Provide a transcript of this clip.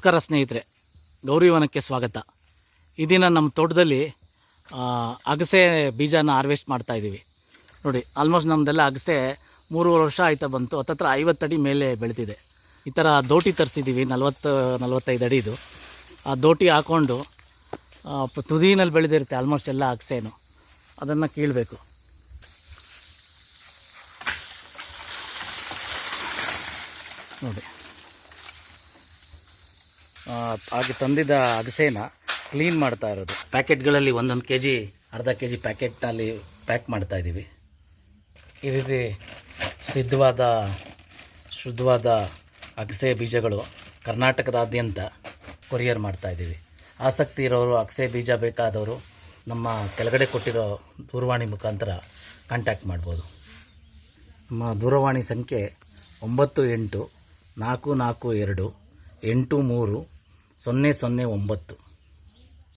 ನಮಸ್ಕಾರ ಸ್ನೇಹಿತರೆ, ಗೌರಿವನಕ್ಕೆ ಸ್ವಾಗತ. ಈ ದಿನ ನಮ್ಮ ತೋಟದಲ್ಲಿ ಅಗಸೆ ಬೀಜನ ಹಾರ್ವೆಸ್ಟ್ ಮಾಡ್ತಾಯಿದ್ದೀವಿ. ನೋಡಿ, ಆಲ್ಮೋಸ್ಟ್ ನಮ್ಮದೆಲ್ಲ ಅಗಸೆ 3 ವರ್ಷ ಆಯ್ತಾ ಬಂತು. ಹತ್ತತ್ರ 50 ಅಡಿ ಮೇಲೆ ಬೆಳೆದಿದೆ. ಈ ಥರ ದೋಟಿ ತರಿಸಿದ್ದೀವಿ, 40-45 ಅಡಿದು. ಆ ದೋಟಿ ಹಾಕ್ಕೊಂಡು ತುದಿನಲ್ಲಿ ಬೆಳೆದಿರುತ್ತೆ ಆಲ್ಮೋಸ್ಟ್ ಎಲ್ಲ ಅಗಸೆನು. ಅದನ್ನು ಕೀಳಬೇಕು. ನೋಡಿ, ಹಾಗೆ ತಂದಿದ್ದ ಅಗಸೆನ ಕ್ಲೀನ್ ಮಾಡ್ತಾ ಇರೋದು. ಪ್ಯಾಕೆಟ್ಗಳಲ್ಲಿ 1 kg, ಅರ್ಧ kg ಪ್ಯಾಕೆಟ್ನಲ್ಲಿ ಪ್ಯಾಕ್ ಮಾಡ್ತಾಯಿದ್ದೀವಿ. ಈ ರೀತಿ ಶುದ್ಧವಾದ ಅಗಸೆ ಬೀಜಗಳು ಕರ್ನಾಟಕದಾದ್ಯಂತ ಕೊರಿಯರ್ ಮಾಡ್ತಾಯಿದ್ದೀವಿ. ಆಸಕ್ತಿ ಇರೋರು, ಅಗಸೆ ಬೀಜ ಬೇಕಾದವರು ನಮ್ಮ ಕೆಳಗಡೆ ಕೊಟ್ಟಿರೋ ದೂರವಾಣಿ ಮುಖಾಂತರ ಕಾಂಟ್ಯಾಕ್ಟ್ ಮಾಡ್ಬೋದು. ನಮ್ಮ ದೂರವಾಣಿ ಸಂಖ್ಯೆ 98 442 83 009.